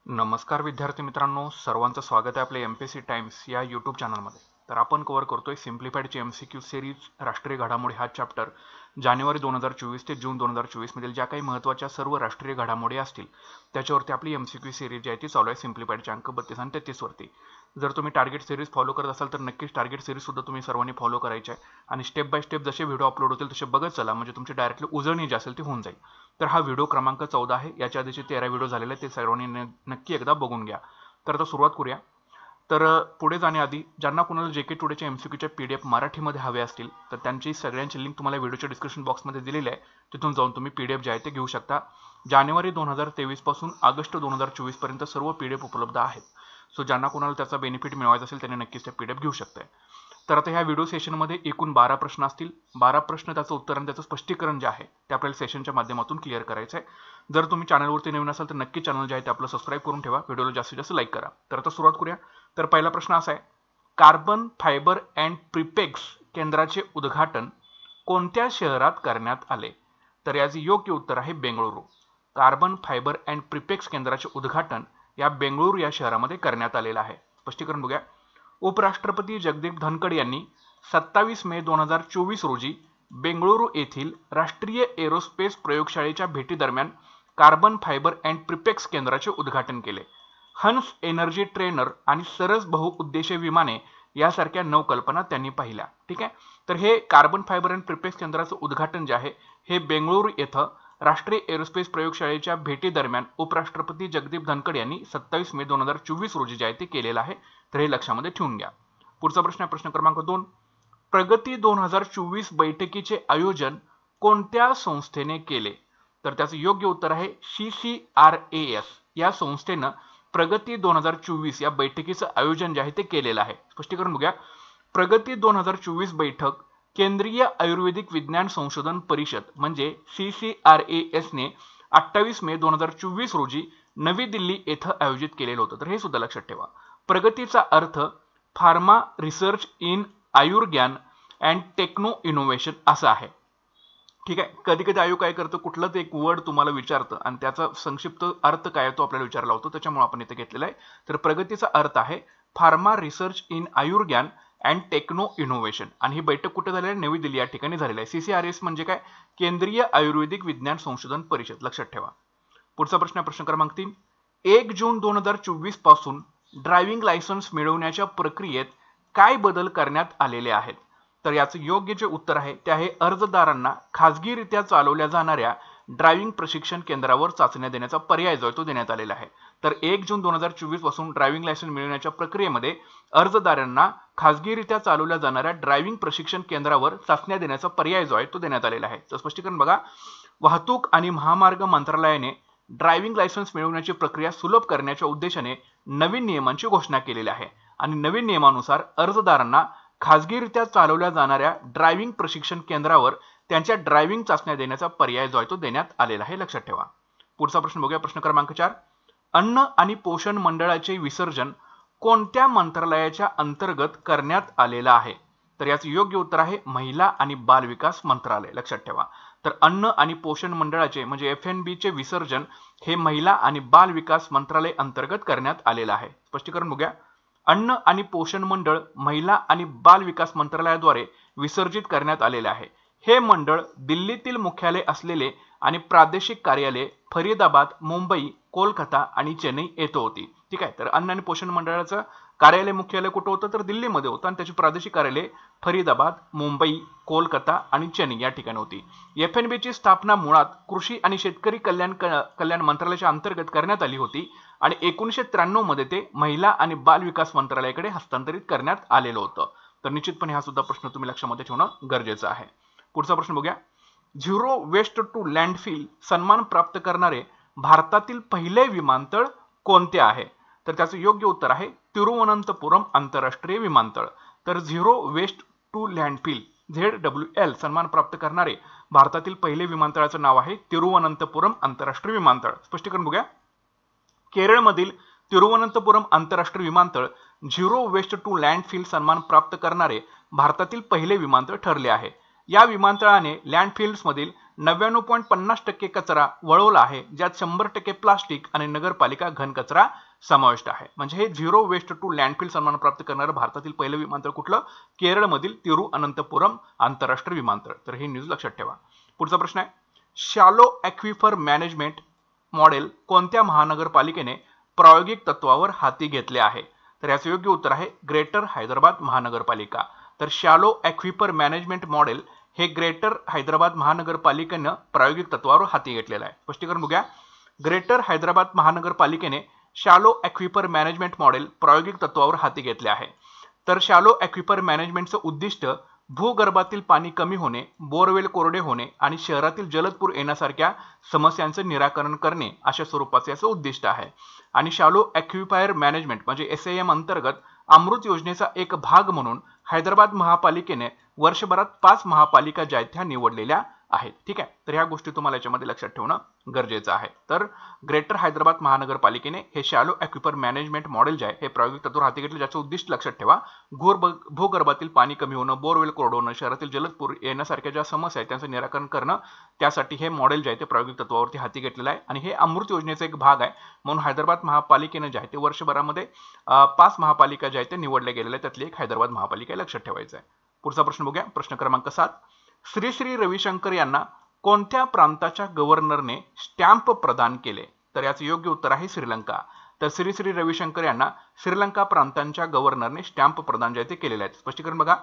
नमस्कार विद्यार्थी मित्रांनो, सर्वांचं स्वागत आहे आपल्या एमपीएससी टाइम्स या यूट्यूब चॅनलमध्ये। तर आपण कव्हर करतोय सिम्प्लिफाईडची एमसीक्यू सिरीज राष्ट्रीय घडामोडी हा चॅप्टर। जानेवारी 2024 ते जून 2024 मधील ज्या काही महत्त्वाच्या सर्व राष्ट्रीय घडामोडी असतील त्याच्यावरती आपली एमसीक्यू सिरीज जी आहे ती चालू आहे सिम्प्लिफाईडच्या अंक 32 आणि 33 वरती। जर तुम्ही टार्गेट सिरीज फॉलो करत असाल तर नक्कीच टार्गेट सिरीज सुद्धा तुम्ही सर्वांनी फॉलो करायची आहे आणि स्टेप बाय स्टेप जसे व्हिडिओ अपलोड होतील तसे बघत चला, म्हणजे तुमची डायरेक्टली उजळणी जी असेल ती होऊन जाईल। तर हा व्हिडिओ क्रमांक 14 आहे। याच्या आधीचे 13 व्हिडिओ झालेले ते सर्वांनी नक्की एकदा बघून घ्या। तर आता सुरुवात करूया। तर पुढे जाण्याआधी ज्यांना कोणाला जेके टुडेच्या एमसीक्यूच्या पीडीएफ मराठीमध्ये हवे असतील तर त्यांची सगळ्यांची लिंक तुम्हाला व्हिडिओच्या डिस्क्रिप्शन बॉक्समध्ये दिलेली आहे, तिथून जाऊन तुम्ही पीडीएफ जे आहे ते घेऊ शकता। जानेवारी 2023 पासून ऑगस्ट 2024 पर्यंत सर्व पीडीएफ उपलब्ध आहेत। सो ज्यांना कोणाला त्याचा बेनिफिट मिळवायचा असेल त्यांनी नक्कीच त्या पीडीएफ घेऊ शकताय। तर आता ह्या व्हिडिओ सेशनमध्ये एकूण 12 प्रश्न असतील। 12 प्रश्न त्याचं उत्तर आणि त्याचं स्पष्टीकरण जे आहे ते आपल्याला सेशनच्या माध्यमातून क्लिअर करायचं आहे। जर तुम्ही चॅनलवरती नवीन असाल तर नक्की चॅनल जे आहे ते आपलं सबस्क्राईब करून ठेवा, व्हिडिओला जास्तीत जास्त लाईक करा। तर आता सुरुवात करूया। तर पहिला प्रश्न असा आहे, कार्बन फायबर अँड प्रिपेक्स केंद्राचे उद्घाटन कोणत्या शहरात करण्यात आले? तर याचे योग्य उत्तर आहे बेंगळुरू। कार्बन फायबर अँड प्रिपेक्स केंद्राचे उद्घाटन या बेंगळुरू या शहरामध्ये करण्यात आलेलं आहे। स्पष्टीकरण बघूया। उपराष्ट्रपती जगदीप धनखड यांनी 27 मे 2024 रोजी बेंगळुरू येथील राष्ट्रीय एरोस्पेस प्रयोगशाळेच्या भेटीदरम्यान कार्बन फायबर अँड प्रिपेक्स केंद्राचे उद्घाटन केले। हंस एनर्जी ट्रेनर आणि सरस बहुउद्देशीय विमाने यासारख्या नवकल्पना त्यांनी पाहिल्या। ठीक आहे, तर हे कार्बन फायबर अँड प्रिपेक्स केंद्राचं उद्घाटन जे आहे हे बेंगळुरू येथे राष्ट्रीय एरोस्पेस प्रयोगशाळेच्या भेटी दरम्यान उपराष्ट्रपती जगदीप धनखड यांनी 27 मे 2024 रोजी जे आहे ते केलेलं आहे। तर हे लक्षामध्ये ठेवून घ्या। पुढचा प्रश्न आहे प्रश्न क्रमांक 2, प्रगती 2024 बैठकीचे आयोजन कोणत्या संस्थेने केले? तर त्याचं योग्य उत्तर आहे CCRAS या संस्थेनं प्रगती 2024 या बैठकीचं आयोजन जे आहे ते केलेलं आहे। स्पष्टीकरण बघूया। प्रगती 2024 बैठक केंद्रीय आयुर्वेदिक विज्ञान संशोधन परिषद म्हणजे CCRAS ने 28 मे 2024 रोजी नवी दिल्ली येथे आयोजित केलेलं होतं। तर हे सुद्धा लक्षात ठेवा। प्रगतीचा अर्थ pharma research in Ayurgyan and techno innovation असा आहे। ठीक आहे, कधी कधी आयोग काय करतं, कुठलं ते एक वर्ड तुम्हाला विचारतं आणि त्याचा संक्षिप्त अर्थ काय तो आपल्याला विचारला होतो, त्याच्यामुळे आपण इथे घेतलेला आहे। तर प्रगतीचा अर्थ आहे pharma research in Ayurgyan and techno innovation आणि ही बैठक कुठे झालेली आहे? नवी दिल्ली या ठिकाणी झालेली आहे। CCRAS म्हणजे काय? केंद्रीय आयुर्वेदिक विज्ञान संशोधन परिषद, लक्षात ठेवा। पुढचा प्रश्न आहे प्रश्न क्रमांक 3, 1 जून 2024 पासून ड्रायव्हिंग लायसन्स मिळवण्याच्या प्रक्रियेत काय बदल करण्यात आलेले आहेत? तर याचं योग्य जे उत्तर आहे ते आहे अर्जदारांना खाजगीरित्या चालवल्या जाणाऱ्या ड्रायव्हिंग प्रशिक्षण केंद्रावर चाचण्या देण्याचा पर्याय जो आहे तो देण्यात आलेला आहे। तर 1 जून 2024 पासून ड्रायव्हिंग लायसन्स मिळवण्याच्या प्रक्रियेमध्ये अर्जदारांना खाजगीरित्या चालवल्या जाणाऱ्या ड्रायव्हिंग प्रशिक्षण केंद्रावर चाचण्या देण्याचा पर्याय जो आहे तो देण्यात आलेला आहे। तर स्पष्टीकरण बघा। वाहतूक आणि महामार्ग मंत्रालयाने ड्रायव्हिंग लायसन्स मिळवण्याची प्रक्रिया सुलभ करण्याच्या उद्देशाने नवीन नियमांची घोषणा केलेली आहे आणि नवीन नियमानुसार अर्जदारांना खाजगीरित्या चालवल्या जाणाऱ्या ड्रायव्हिंग प्रशिक्षण केंद्रावर त्यांच्या ड्रायव्हिंग चाचण्या देण्याचा पर्याय जो आहे तो देण्यात आलेला आहे, लक्षात ठेवा। पुढचा प्रश्न बघूया प्रश्न क्रमांक 4, अन्न आणि पोषण मंडळाचे विसर्जन कोणत्या मंत्रालयाच्या अंतर्गत करण्यात आलेलं आहे? तर याचं योग्य उत्तर आहे महिला आणि बाल विकास मंत्रालय, लक्षात ठेवा। तर अन्न आणि पोषण मंडळाचे म्हणजे FNB चे विसर्जन हे महिला आणि बाल विकास मंत्रालय अंतर्गत करण्यात आलेलं आहे। स्पष्टीकरण बघूया। अन्न आणि पोषण मंडळ महिला आणि बाल विकास मंत्रालयाद्वारे विसर्जित करण्यात आलेले आहे। हे मंडळ दिल्लीतील मुख्यालय असलेले आणि प्रादेशिक कार्यालय फरीदाबाद, मुंबई, कोलकाता आणि चेन्नई येथे होती। ठीक आहे, तर अन्न आणि पोषण मंडळाचं कार्यालय मुख्यालय कुठे होतं? तर दिल्लीमध्ये होतं आणि त्याची प्रादेशिक कार्यालय फरीदाबाद, मुंबई, कोलकाता आणि चेन्नई या ठिकाणी होती। FNB ची स्थापना मुळात कृषी आणि शेतकरी कल्याण मंत्रालयाच्या अंतर्गत करण्यात आली होती आणि 1993 मध्ये ते महिला आणि बाल विकास मंत्रालयाकडे हस्तांतरित करण्यात आलेलं होतं। तर निश्चितपणे हा सुद्धा प्रश्न तुम्ही लक्षामध्ये ठेवणं गरजेचं आहे। पुढचा प्रश्न बघूया। झिरो वेस्ट टू लँडफिल सन्मान प्राप्त करणारे भारतातील पहिले विमानतळ कोणते आहे? तर त्याचं योग्य उत्तर आहे तिरुवनंतपुरम आंतरराष्ट्रीय विमानतळ। तर zero waste to landfill ZWL सन्मान प्राप्त करणारे भारतातील पहिले विमानतळाचं नाव आहे तिरुवनंतपुरम आंतरराष्ट्रीय विमानतळ। स्पष्टीकरण बघूया। केरळमधील तिरुवनंतपुरम आंतरराष्ट्रीय विमानतळ झिरो वेस्ट टू लँडफिल सन्मान प्राप्त करणारे भारतातील पहिले विमानतळ ठरले आहे। या विमानतळाने लँडफिल्ड्समधील 99.50% कचरा वळवला आहे, ज्यात 100% प्लास्टिक आणि नगरपालिका घन कचरा समाविष्ट आहे. म्हणजे हे झिरो वेस्ट टू लँडफिल सन्मान प्राप्त करणारं भारतातील पहिलं विमानतळ कुठलं? केरळमधील तिरुअनंतपुरम आंतरराष्ट्रीय विमानतळ. तर हे न्यूज लक्षात ठेवा. पुढचा प्रश्न आहे, शॅलो ॲक्विफर मॅनेजमेंट मॉडेल कोणत्या महानगरपालिकेने प्रायोगिक तत्वावर हाती घेतले आहे? तर याचं योग्य उत्तर आहे ग्रेटर हैदराबाद महानगरपालिका. तर शॅलो ॲक्विफर मॅनेजमेंट मॉडेल हे ग्रेटर हैदराबाद महानगरपालिकेनं प्रायोगिक तत्वावर हाती घेतलेलं आहे. स्पष्टीकरण बघूया. ग्रेटर हैदराबाद महानगरपालिकेने शॅलो ॲक्विफर मॅनेजमेंट मॉडेल प्रायोगिक तत्वावर हाती घेतले आहे. तर शॅलो ॲक्विफर मॅनेजमेंटचं उद्दिष्ट भूगर्भातील पाणी कमी होणे, बोरवेल कोरडे होणे आणि शहरातील जलद पूर येण्यासारख्या समस्यांचं निराकरण करणे अशा स्वरूपाचे याचं उद्दिष्ट आहे. आणि शॅलो ॲक्विफायर मॅनेजमेंट म्हणजे SAM अंतर्गत अमृत योजनेचा एक भाग म्हणून हैदराबाद महापालिकेने वर्षभरात 5 महापालिका ज्या आहेत त्या निवडलेल्या आहेत. ठीक आहे. तर ह्या गोष्टी तुम्हाला याच्यामध्ये लक्षात ठेवणं गरजेचं आहे. तर ग्रेटर हैदराबाद महानगरपालिकेने हे शॅलो ॲक्विफर मॅनेजमेंट मॉडेल जे आहे हे प्रायोगिक तत्वावर हाती घेतले, ज्याचं उद्दिष्ट लक्षात ठेवा भूगर्भातील पाणी कमी होणं, बोरवेल कोरडे होणं, शहरातील जलद पूर येण्यासारख्या ज्या समस्या आहेत त्यांचं निराकरण करणं, त्यासाठी हे मॉडेल जे आहे ते प्रायोगिक तत्वावरती हाती घेतलेलं आहे. आणि हे अमृत योजनेचा एक भाग आहे म्हणून हैदराबाद महापालिकेने जे आहे ते वर्षभरामध्ये 5 महापालिका ज्या आहेत ते निवडल्या गेलेल्या, त्यातली एक हैदराबाद महापालिका लक्षात ठेवायचं आहे. पुढचा प्रश्न बघूया. प्रश्न क्रमांक 7, श्री श्री रविशंकर यांना कोणत्या प्रांताच्या गव्हर्नरने स्टॅम्प प्रदान केले? तर याचं योग्य उत्तर आहे श्रीलंका. तर श्री श्री रविशंकर यांना श्रीलंका प्रांतांच्या गव्हर्नरने स्टॅम्प प्रदान जे आहे ते केलेले आहेत. स्पष्टीकरण बघा.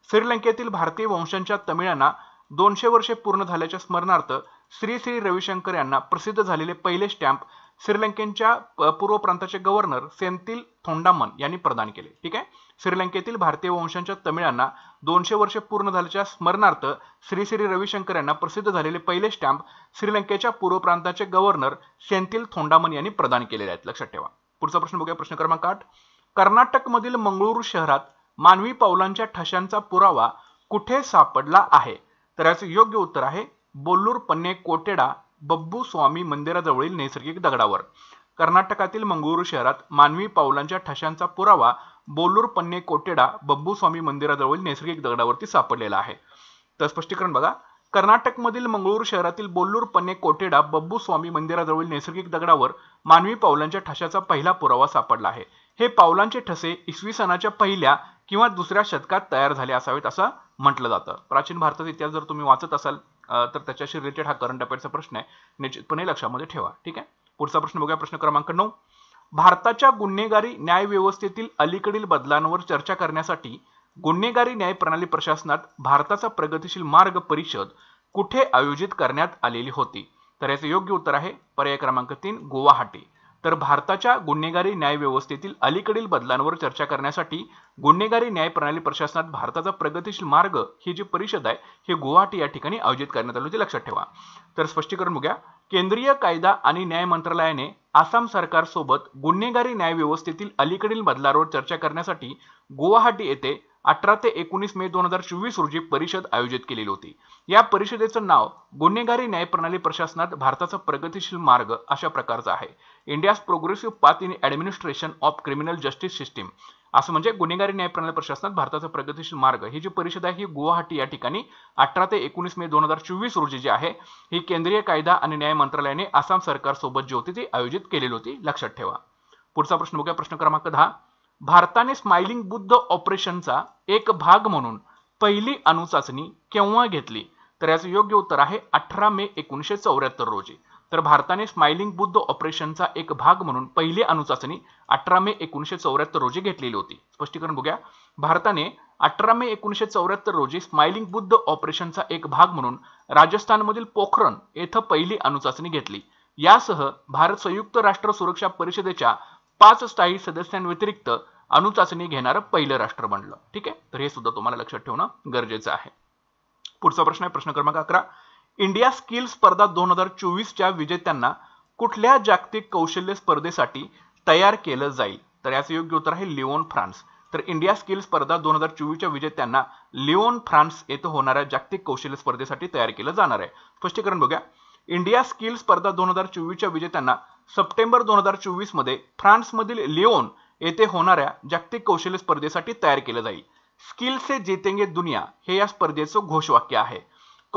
श्रीलंकेतील भारतीय वंशांच्या तमिळांना 200 वर्षे पूर्ण झाल्याच्या स्मरणार्थ श्री श्री रविशंकर यांना प्रसिद्ध झालेले पहिले स्टॅम्प श्रीलंकेच्या पूर्व प्रांताचे गव्हर्नर सेंथिल थोंडामन यांनी प्रदान केले. ठीक आहे. श्रीलंकेतील भारतीय वंशांच्या तमिळांना 200 वर्षे पूर्ण झाल्याच्या स्मरणार्थ श्री श्री रविशंकर यांना प्रसिद्ध झालेले पहिले स्टॅम्प श्रीलंकेच्या पूर्व प्रांताचे गव्हर्नर सेंथिल थोंडामन यांनी प्रदान केलेले आहेत. लक्षात ठेवा. पुढचा प्रश्न बघूया. प्रश्न क्रमांक 8, कर्नाटकमधील मंगळूरू शहरात मानवी पावलांच्या ठशांचा पुरावा कुठे सापडला आहे? तर याचं योग्य उत्तर आहे बोल्लूर पन्ने कोटेडा बब्बू स्वामी मंदिराजवळील नैसर्गिक दगडावर. कर्नाटकातील मंगळूरू शहरात मानवी पावलांच्या ठशांचा पुरावा बोल्लूर पन्ने कोटेडा बब्बू स्वामी मंदिराजवळील नैसर्गिक दगडावरती सापडलेला आहे. तर स्पष्टीकरण बघा. कर्नाटकमधील मंगळूरू शहरातील बोल्लूर पन्ने कोटेडा बब्बू स्वामी मंदिराजवळील नैसर्गिक दगडावर मानवी पावलांच्या ठशाचा पहिला पुरावा सापडला आहे. हे पावलांचे ठसे इसवी सनाच्या पहिल्या किंवा दुसऱ्या शतकात तयार झाले असावेत असं म्हटलं जातं. प्राचीन भारताचा इतिहास जर तुम्ही वाचत असाल तर त्याच्याशी रिलेटेड हा करंट अफेअरचा प्रश्न आहे, निश्चितपणे लक्षामध्ये ठेवा. ठीक आहे. पुढचा प्रश्न बघूया. प्रश्न क्रमांक 9, भारताच्या गुन्हेगारी न्याय व्यवस्थेतील अलीकडील बदलांवर चर्चा करण्यासाठी गुन्हेगारी न्याय प्रणाली प्रशासनात भारताचा प्रगतिशील मार्ग परिषद कुठे आयोजित करण्यात आलेली होती? तर याचे योग्य उत्तर आहे पर्याय क्रमांक 3 गुवाहाटी. तर भारताच्या गुन्हेगारी न्याय व्यवस्थेतील अलीकडील बदलांवर चर्चा करण्यासाठी गुन्हेगारी न्याय प्रणाली प्रशासनात भारताचा प्रगतिशील मार्ग ही जी परिषद आहे हे गुवाहाटी या ठिकाणी आयोजित करण्यात आली होती. लक्षात ठेवा. तर स्पष्टीकरण बघूया. केंद्रीय कायदा आणि न्याय मंत्रालयाने आसाम सरकार सोबत गुन्हेगारी न्याय व्यवस्थेतील अलीकडील बदलांवर चर्चा करण्यासाठी गुवाहाटी येथे 18 ते 19 मे 2024 रोजी परिषद आयोजित केलेली होती. या परिषदेचं नाव गुन्हेगारी न्याय प्रणाली प्रशासनात भारताचा प्रगतिशील मार्ग अशा प्रकारचा आहे. India's progressive path in administration of criminal justice system, असं म्हणजे गुन्हेगारी न्याय प्रणाली प्रशासनात भारताचा प्रगतिशील मार्ग ही जी परिषद आहे ही गुवाहाटी या ठिकाणी 18 ते 19 मे 2024 रोजी जी आहे ही केंद्रीय कायदा आणि न्याय मंत्रालयाने आसाम सरकार सोबत जी होती ती आयोजित केलेली होती. लक्षात ठेवा. पुढचा प्रश्न बघूया. प्रश्न क्रमांक 10, भारताने स्माइलिंग बुद्ध ऑपरेशनचा एक भाग म्हणून पहिली अणुचाचणी केव्हा घेतली? तर याचं योग्य उत्तर आहे 18 मे 1974 रोजी. तर भारताने स्माइलिंग बुद्ध ऑपरेशनचा एक भाग म्हणून पहिली अणुचाचणी 18 मे 1974 रोजी घेतलेली होती. स्पष्टीकरण बघूया. भारताने 18 मे 1974 रोजी स्माइलिंग बुद्ध ऑपरेशनचा एक भाग म्हणून राजस्थानमधील पोखरण येथे पहिली अणुचाचणी घेतली. यासह भारत संयुक्त राष्ट्र सुरक्षा परिषदेच्या 5 स्थायी सदस्यांव्यतिरिक्त अणुचाचणी घेणारं पहिलं राष्ट्र बनलं. ठीक आहे. तर हे सुद्धा तुम्हाला लक्षात ठेवणं गरजेचं आहे. पुढचा प्रश्न आहे. प्रश्न क्रमांक 11, इंडिया स्किल स्पर्धा 2024च्या विजेत्यांना कुठल्या जागतिक कौशल्य स्पर्धेसाठी तयार केलं जाईल? तर याचं योग्य उत्तर आहे लिओन, फ्रान्स. तर इंडिया स्किल स्पर्धा 2024च्या विजेत्यांना लिओन, फ्रान्स येथे होणाऱ्या जागतिक कौशल्य स्पर्धेसाठी तयार केलं जाणार आहे. स्पष्टीकरण बघूया. इंडिया स्किल स्पर्धा 2024च्या विजेत्यांना सप्टेंबर 2024 मध्ये फ्रान्समधील लिओन येथे होणाऱ्या जागतिक कौशल्य स्पर्धेसाठी तयार केलं जाईल. स्किल से जीतेंगे दुनिया हे या स्पर्धेचं घोषवाक्य आहे.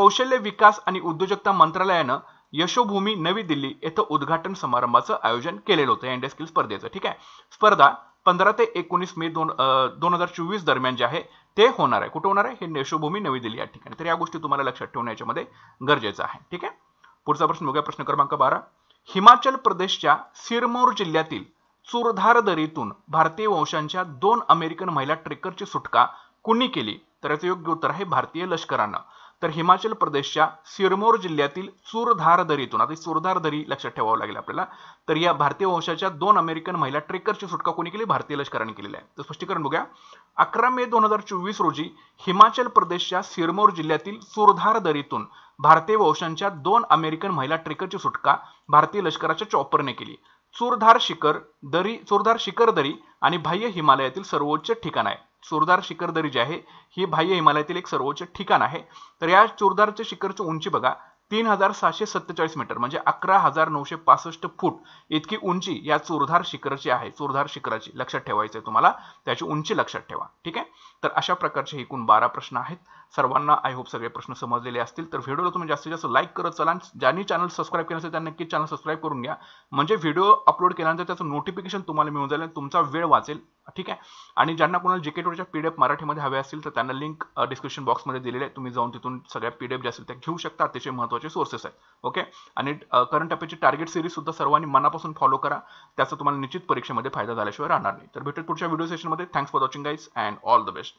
कौशल्य विकास आणि उद्योजकता मंत्रालयानं यशोभूमी नवी दिल्ली येथे उद्घाटन समारंभाचं आयोजन केलेलं होतं या इंडिया स्किल स्पर्धेचं. ठीक आहे. स्पर्धा 15 ते 19 मे 2024 दरम्यान जे आहे ते होणार आहे. कुठे होणार आहे? हे यशोभूमी नवी दिल्ली या ठिकाणी. तर या गोष्टी तुम्हाला लक्षात ठेवणं याच्यामध्ये गरजेचं आहे. ठीक आहे. पुढचा प्रश्न बघूया. प्रश्न क्रमांक 12. हिमाचल प्रदेशच्या सिरमौर जिल्ह्यातील चुरधार दरीतून भारतीय वंशांच्या 2 अमेरिकन महिला ट्रेकरची सुटका कुणी केली? तर याचं योग्य उत्तर आहे भारतीय लष्करानं. तर हिमाचल प्रदेशच्या सिरमौर जिल्ह्यातील चुरधार दरीतून, आता चुरधार दरी लक्षात ठेवावं लागेल आपल्याला, तर या भारतीय वंशाच्या 2 अमेरिकन महिला ट्रेकरची सुटका कोणी केली? भारतीय लष्कराने केलेली आहे. तर स्पष्टीकरण बघूया. 11 मे 2024 रोजी हिमाचल प्रदेशच्या सिरमौर जिल्ह्यातील चुरधार दरीतून भारतीय वंशांच्या 2 अमेरिकन महिला ट्रेकरची सुटका भारतीय लष्कराच्या चॉपरने केली. चुरधार शिखर दरी आणि बाह्य हिमालयातील सर्वोच्च ठिकाण आहे. चुरधार शिखर दरी जी आहे ही बाह्य हिमालयातील एक सर्वोच्च ठिकाण आहे. तर या चुरधारच्या शिखरची उंची बघा 3747 मीटर म्हणजे 11,965 फूट इतकी उंची या चुरधार शिखराची आहे. चुरधार शिखराची लक्षात ठेवायचं आहे तुम्हाला, त्याची उंची लक्षात ठेवा. ठीक आहे. तर अशा प्रकारचे एकूण 12 प्रश्न आहेत. सर्वांना आय होप सगळे प्रश्न समजलेले असतील. तर व्हिडिओला तुम्ही जास्तीत जास्त लाईक करत चला. ज्यांनी चॅनल सबस्क्राईब केलं असेल त्यांनी नक्कीच चॅनल सबस्क्राईब करून घ्या, म्हणजे व्हिडिओ अपलोड केल्यानंतर त्याचं नोटिफिकेशन तुम्हाला मिळून जाईल, तुमचा वेळ वाचेल. ठीक आहे. आणि ज्यांना कोणाला जीके टूच्या पीडीएफ मराठीमध्ये हवे असतील तर त्यांना लिंक डिस्क्रिप्शन बॉक्समध्ये दिलेली आहे. तुम्ही जाऊन तिथून सगळ्या पीडीएफ ज्या असतील त्या घेऊ शकता. त्याचे महत्त्वाचे सोर्सेस आहेत. ओके. आणि करंट अफेअरची टार्गेट सिरीज सुद्धा सर्वांनी मनापासून फॉलो करा. त्याचा तुम्हाला निश्चित परीक्षेमध्ये फायदा झाल्याशिवाय राहणार नाही. तर भेटूया पुढच्या व्हिडिओ सेशनमध्ये. Thanks for watching guys and all the best.